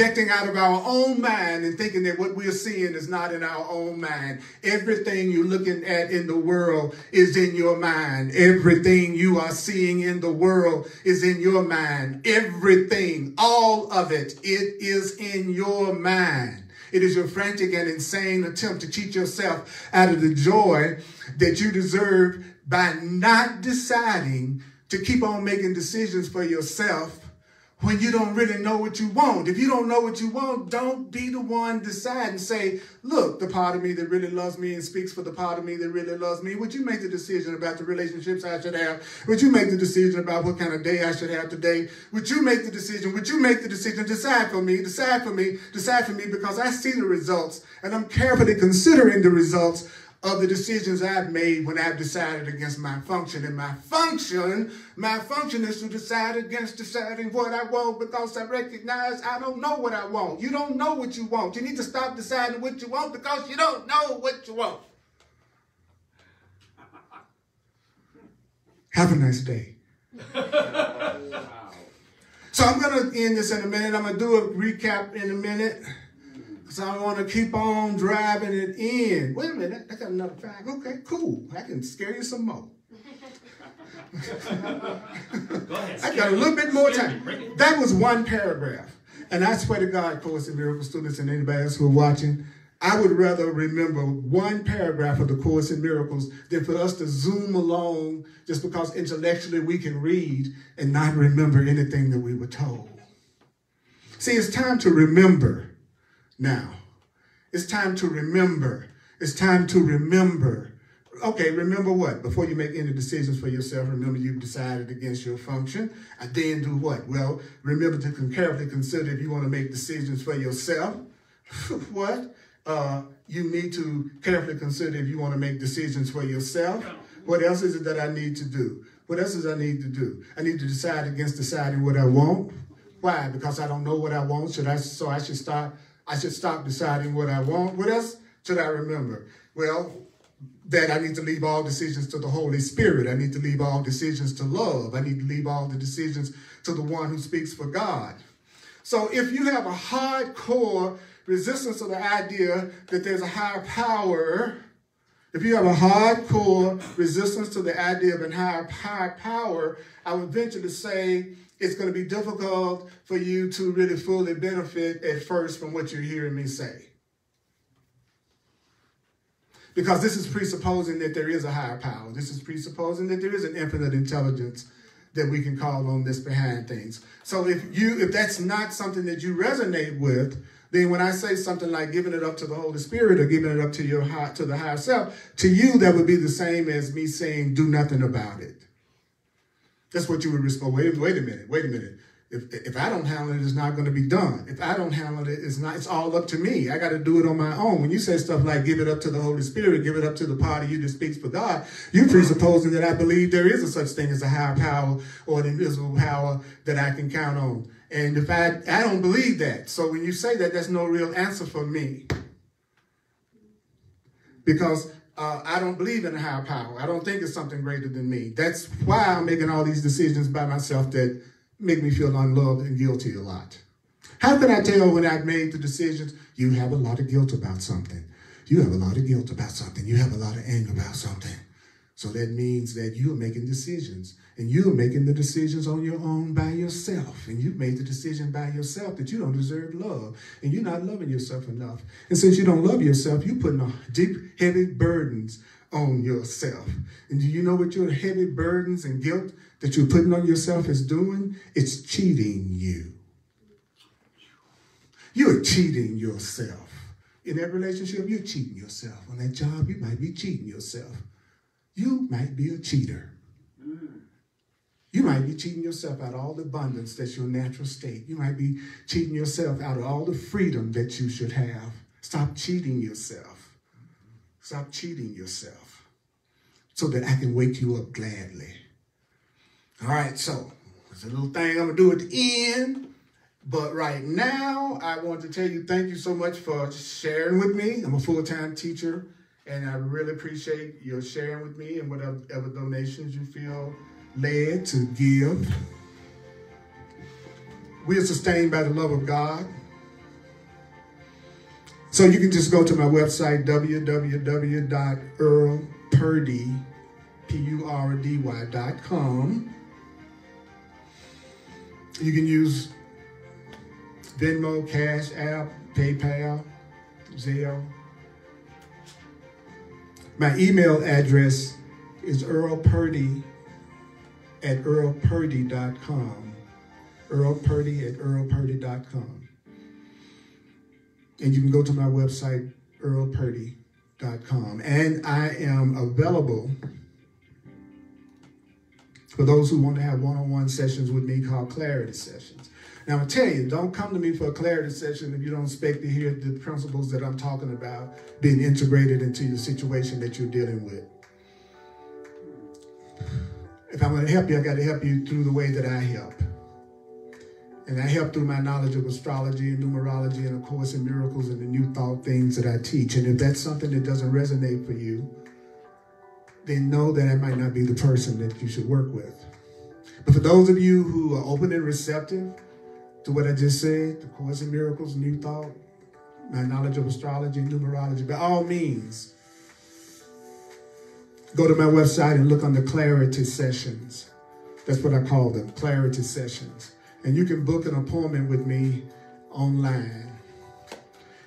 thinking that what we're seeing is not in our own mind. Everything you're looking at in the world is in your mind. Everything you are seeing in the world is in your mind. Everything, all of it, it is in your mind. It is your frantic and insane attempt to cheat yourself out of the joy that you deserve by not deciding to keep on making decisions for yourself when you don't really know what you want. If you don't know what you want, don't be the one deciding. Say, look, the part of me that really loves me and speaks for the part of me that really loves me, would you make the decision about the relationships I should have? Would you make the decision about what kind of day I should have today? Would you make the decision? Would you make the decision? Decide for me, decide for me, decide for me, because I see the results and I'm carefully considering the results of the decisions I've made when I've decided against my function. And my function is to decide against deciding what I want, because I recognize I don't know what I want. You don't know what you want. You need to stop deciding what you want because you don't know what you want. Have a nice day. So I'm going to end this in a minute. I'm going to do a recap in a minute, because I want to keep on driving it in. Wait a minute. I got another 5. Okay, cool. I can scare you some more. Go ahead. I got a little bit more time. That was one paragraph. And I swear to God, Course in Miracles students and anybody else who are watching, I would rather remember one paragraph of the Course in Miracles than for us to zoom along just because intellectually we can read and not remember anything that we were told. See, it's time to remember now. It's time to remember. It's time to remember. Okay, remember what? Before you make any decisions for yourself, remember you've decided against your function. And then do what? Well, remember to carefully consider if you want to make decisions for yourself. What? You need to carefully consider if you want to make decisions for yourself. What else is it that I need to do? What else is I need to do? I need to decide against deciding what I want. Why? Because I don't know what I want. So I should stop deciding what I want. What else should I remember? Well, that I need to leave all decisions to the Holy Spirit. I need to leave all decisions to love. I need to leave all the decisions to the one who speaks for God. So if you have a hardcore resistance to the idea that there's a higher power, if you have a hardcore resistance to the idea of a higher power, I would venture to say it's going to be difficult for you to really fully benefit at first from what you're hearing me say. Because this is presupposing that there is a higher power. This is presupposing that there is an infinite intelligence that we can call on this behind things. So if that's not something that you resonate with, then when I say something like giving it up to the Holy Spirit or giving it up to the higher self, to you that would be the same as me saying do nothing about it. That's what you would respond. Wait a minute. If I don't handle it, it's not going to be done. If I don't handle it, it's all up to me. I got to do it on my own. When you say stuff like give it up to the Holy Spirit, give it up to the part of you that speaks for God, you're presupposing that I believe there is a such thing as a higher power or an invisible power that I can count on. And if I don't believe that. So when you say that, that's no real answer for me. Because I don't believe in a higher power. I don't think it's something greater than me. That's why I'm making all these decisions by myself that make me feel unloved and guilty a lot. How can I tell when I've made the decisions? You have a lot of guilt about something. You have a lot of guilt about something. You have a lot of anger about something. So that means that you're making decisions. And you're making the decisions on your own by yourself. And you've made the decision by yourself that you don't deserve love. And you're not loving yourself enough. And since you don't love yourself, you're putting deep, heavy burdens on yourself. And do you know what your heavy burdens and guilt that you're putting on yourself is doing? It's cheating you. You're cheating yourself. In that relationship, you're cheating yourself. On that job, you might be cheating yourself. You might be a cheater. You might be cheating yourself out of all the abundance that's your natural state. You might be cheating yourself out of all the freedom that you should have. Stop cheating yourself. Stop cheating yourself so that I can wake you up gladly. All right, so there's a little thing I'm going to do at the end. But right now, I want to tell you thank you so much for sharing with me. I'm a full-time teacher, and I really appreciate your sharing with me and whatever donations you feel led to give. We are sustained by the love of God. So you can just go to my website, www.earlpurdy.com. You can use Venmo, Cash App, PayPal, Zelle. My email address is earlpurdy@earlpurdy.com. earlpurdy@earlpurdy.com. And you can go to my website, earlpurdy.com. And I am available for those who want to have one-on-one sessions with me called clarity sessions. Now, I'll tell you, don't come to me for a clarity session if you don't expect to hear the principles that I'm talking about being integrated into your situation that you're dealing with. If I'm going to help you, I got to help you through the way that I help. And I help through my knowledge of astrology and numerology and, of course, in miracles and the new thought things that I teach. And if that's something that doesn't resonate for you, then know that I might not be the person that you should work with. But for those of you who are open and receptive to what I just said, the Course in Miracles, New Thought, my knowledge of astrology and numerology, by all means, go to my website and look on the clarity sessions. That's what I call them, clarity sessions. And you can book an appointment with me online.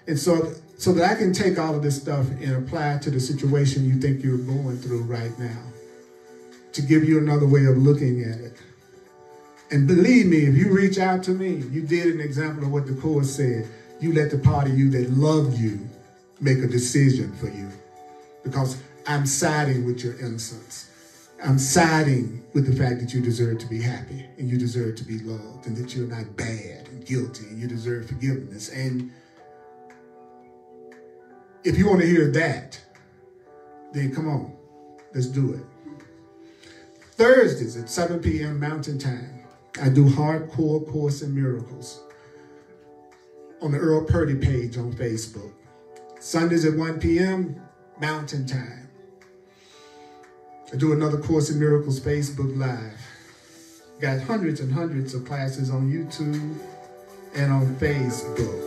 And so that I can take all of this stuff and apply it to the situation you think you're going through right now, to give you another way of looking at it. And believe me, if you reach out to me, you did an example of what the Course said. You let the part of you that loved you make a decision for you. Because I'm siding with your innocence. I'm siding with the fact that you deserve to be happy and you deserve to be loved and that you're not bad and guilty and you deserve forgiveness. And if you want to hear that, then come on, let's do it. Thursdays at 7 p.m. Mountain Time, I do hardcore Course in Miracles on the Earl Purdy page on Facebook. Sundays at 1 p.m. Mountain Time. I do another Course in Miracles Facebook Live. Got hundreds and hundreds of classes on YouTube and on Facebook.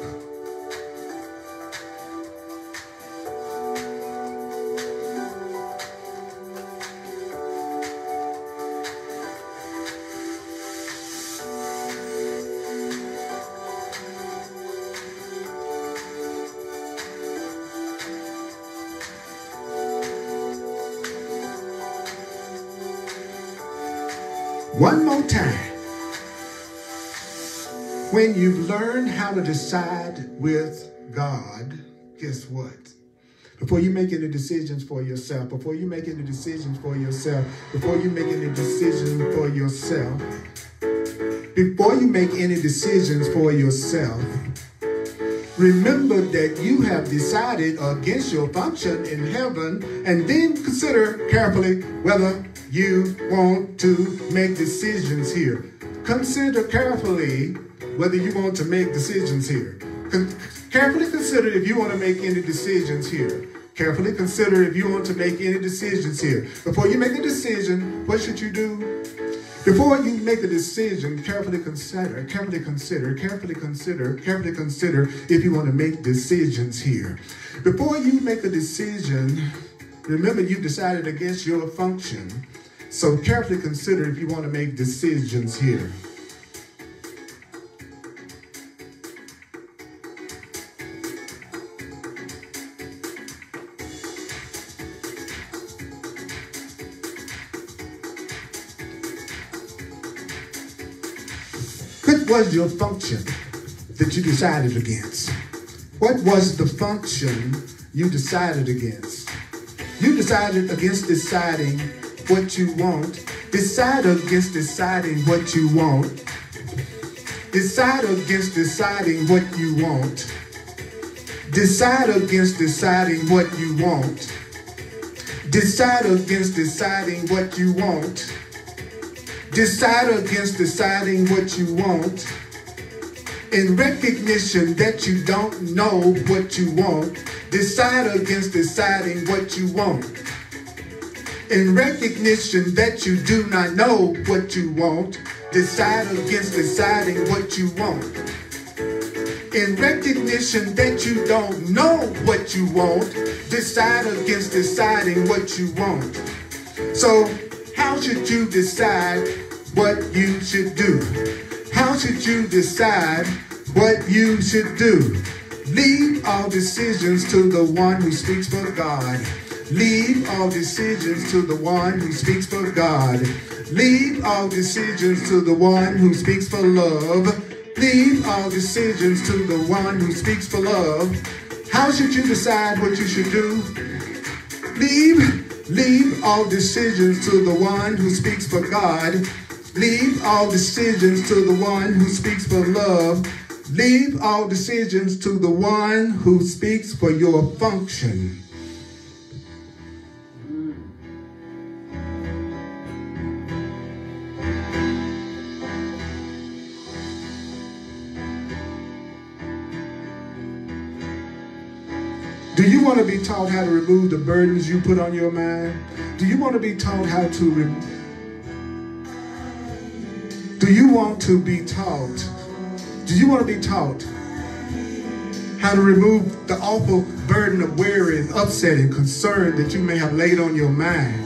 One more time. When you've learned how to decide with God, guess what? Before you make any decisions for yourself, before you make any decisions for yourself, before you make any decisions for yourself, before you make any decisions for yourself, remember that you have decided against your function in heaven, and then consider carefully whether you want to make decisions here. Consider carefully whether you want to make decisions here. Carefully consider if you want to make any decisions here. Carefully consider if you want to make any decisions here. Before you make a decision, what should you do? Before you make a decision, carefully consider if you want to make decisions here. Before you make a decision, remember you decided against your function. So carefully consider if you want to make decisions here. What was your function that you decided against? What was the function you decided against? You decided against deciding what you want. Decide against deciding what you want. Decide against deciding what you want. Decide against deciding what you want. Decide against deciding what you want. Decide against deciding what you want. In recognition that you don't know what you want, decide against deciding what you want. In recognition that you do not know what you want, decide against deciding what you want. In recognition that you don't know what you want, decide against deciding what you want. So, how should you decide what you should do? How should you decide what you should do? Leave all decisions to the one who speaks for God. Leave all decisions to the one who speaks for God. Leave all decisions to the one who speaks for love. Leave all decisions to the one who speaks for love. How should you decide what you should do? Leave all decisions to the one who speaks for God. Leave all decisions to the one who speaks for love. Leave all decisions to the one who speaks for your function. Do you want to be taught how to remove the burdens you put on your mind? Do you want to be taught how to Do you want to be taught? Do you want to be taught how to remove the awful burden of worry and upset and concern that you may have laid on your mind?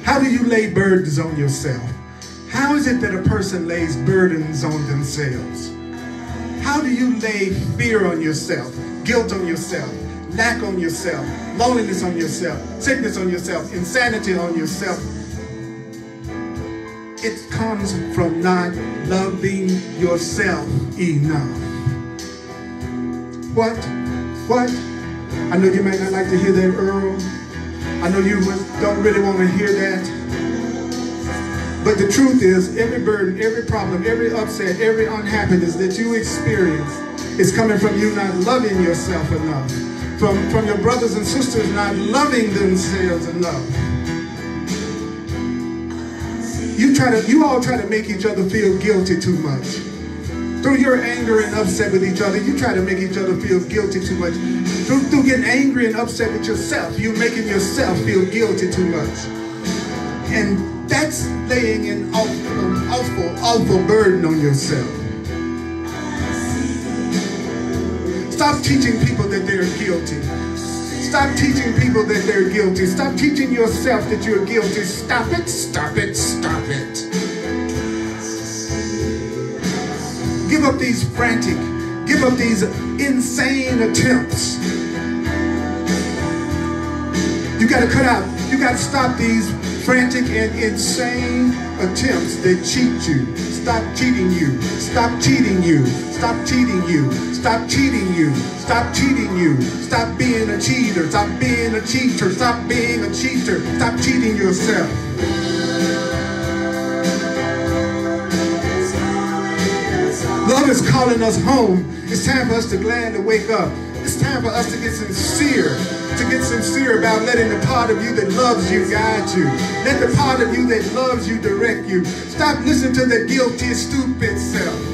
How do you lay burdens on yourself? How is it that a person lays burdens on themselves? How do you lay fear on yourself, guilt on yourself, lack on yourself, loneliness on yourself, sickness on yourself, insanity on yourself? It comes from not loving yourself enough. What? I know you may not like to hear that, Earl. I know you don't really want to hear that. But the truth is, every burden, every problem, every upset, every unhappiness that you experience is coming from you not loving yourself enough. From your brothers and sisters not loving themselves enough. You all try to make each other feel guilty too much. Through your anger and upset with each other, you try to make each other feel guilty too much. Through getting angry and upset with yourself, you're making yourself feel guilty too much. And that's laying an awful burden on yourself. Stop teaching people that they're guilty. Stop teaching people that they're guilty. Stop teaching yourself that you're guilty. Stop it, stop it, stop it. Give up these insane attempts. You gotta stop these frantic and insane attempts that cheat you. Stop cheating you. Stop cheating you. Stop cheating you. Stop cheating you. Stop cheating you. Stop being a cheater. Stop being a cheater. Stop being a cheater. Stop cheating yourself. Love is calling us home. It's time for us to gladly wake up. It's time for us to get sincere. To get sincere about letting the part of you that loves you guide you. Let the part of you that loves you direct you. Stop listening to the guilty, stupid self.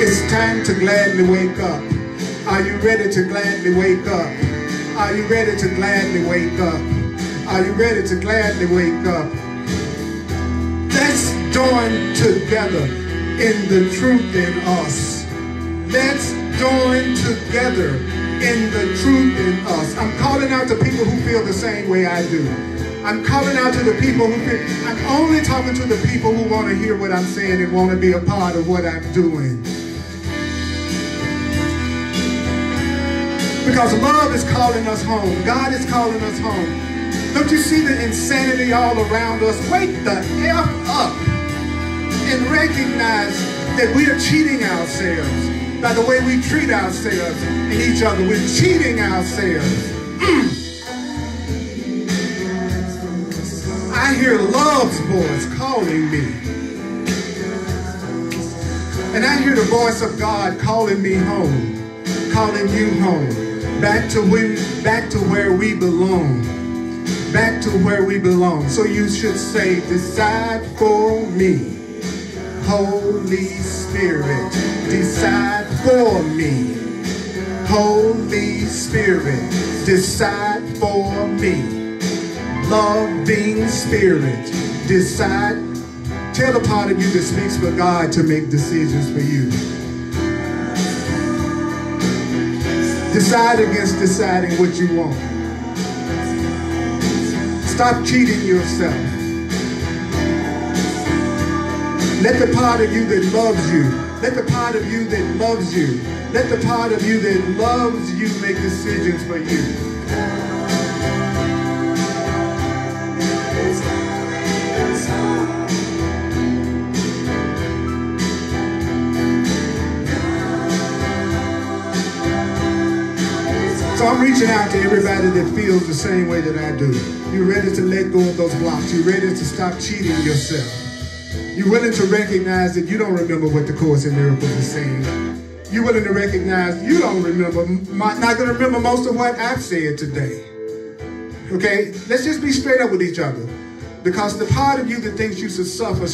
It's time to gladly wake up. Are you ready to gladly wake up? Are you ready to gladly wake up? Are you ready to gladly wake up? Let's join together in the truth in us. Let's join together in the truth in us. I'm calling out to people who feel the same way I do. I'm calling out to the people who feel, I'm only talking to the people who want to hear what I'm saying and want to be a part of what I'm doing. Because love is calling us home. God is calling us home. Don't you see the insanity all around us? Wake the F up and recognize that we are cheating ourselves by the way we treat ourselves and each other. We're cheating ourselves. I hear love's voice calling me. And I hear the voice of God calling me home, calling you home. Back to where we belong. Back to where we belong. So you should say, decide for me. Holy Spirit, decide for me. Holy Spirit, decide for me. Loving Spirit, decide. Tell the part of you that speaks for God to make decisions for you. Decide against deciding what you want. Stop cheating yourself. Let the part of you that loves you, let the part of you that loves you, let the part of you that loves you make decisions for you. I'm reaching out to everybody that feels the same way that I do. You're ready to let go of those blocks. You're ready to stop cheating yourself. You're willing to recognize that you don't remember what the Course in Miracles is saying. You're willing to recognize you don't remember, not going to remember most of what I've said today. Okay? Let's just be straight up with each other. Because the part of you that thinks you should suffer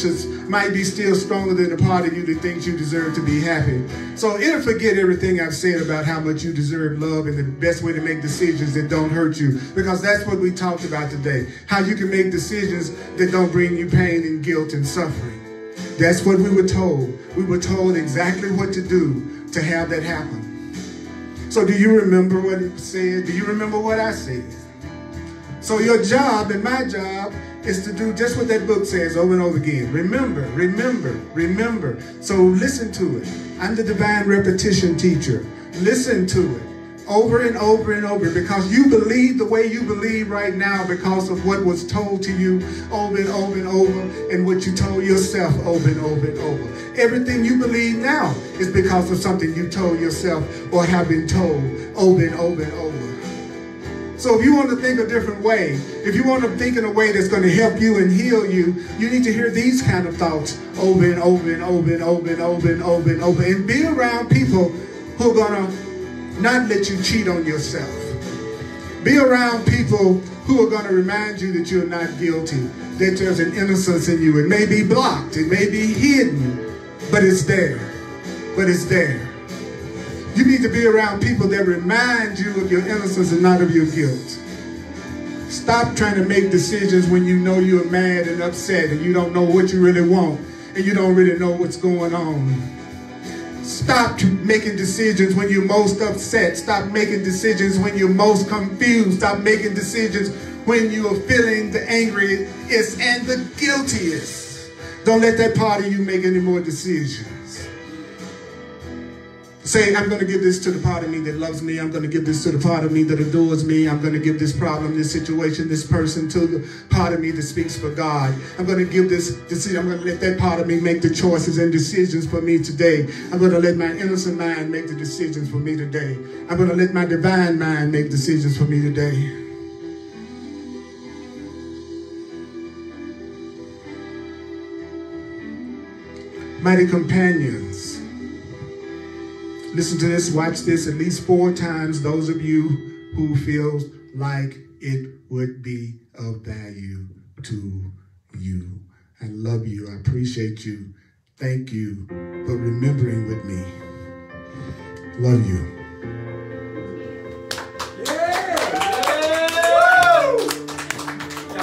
might be still stronger than the part of you that thinks you deserve to be happy. So it'll forget everything I've said about how much you deserve love and the best way to make decisions that don't hurt you. Because that's what we talked about today. How you can make decisions that don't bring you pain and guilt and suffering. That's what we were told. We were told exactly what to do to have that happen. So do you remember what it said? Do you remember what I said? So your job and my job is to do just what that book says over and over again. Remember, remember, remember. So listen to it. I'm the divine repetition teacher. Listen to it over and over and over, because you believe the way you believe right now because of what was told to you over and over and over, and what you told yourself over and over and over. Everything you believe now is because of something you told yourself or have been told over and over and over. So if you want to think a different way, if you want to think in a way that's going to help you and heal you, you need to hear these kind of thoughts over and over and over and over and over and over and over, and be around people who are going to not let you cheat on yourself. Be around people who are going to remind you that you're not guilty, that there's an innocence in you. It may be blocked, it may be hidden, but it's there. But it's there. You need to be around people that remind you of your innocence and not of your guilt. Stop trying to make decisions when you know you're mad and upset and you don't know what you really want and you don't really know what's going on. Stop making decisions when you're most upset. Stop making decisions when you're most confused. Stop making decisions when you are feeling the angriest and the guiltiest. Don't let that part of you make any more decisions. Say, I'm going to give this to the part of me that loves me. I'm going to give this to the part of me that adores me. I'm going to give this problem, this situation, this person to the part of me that speaks for God. I'm going to give this decision. I'm going to let that part of me make the choices and decisions for me today. I'm going to let my innocent mind make the decisions for me today. I'm going to let my divine mind make decisions for me today. Mighty companions. Listen to this, watch this at least 4 times, those of you who feel like it would be of value to you. I love you. I appreciate you. Thank you for remembering with me. Love you.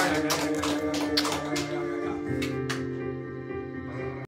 Yeah.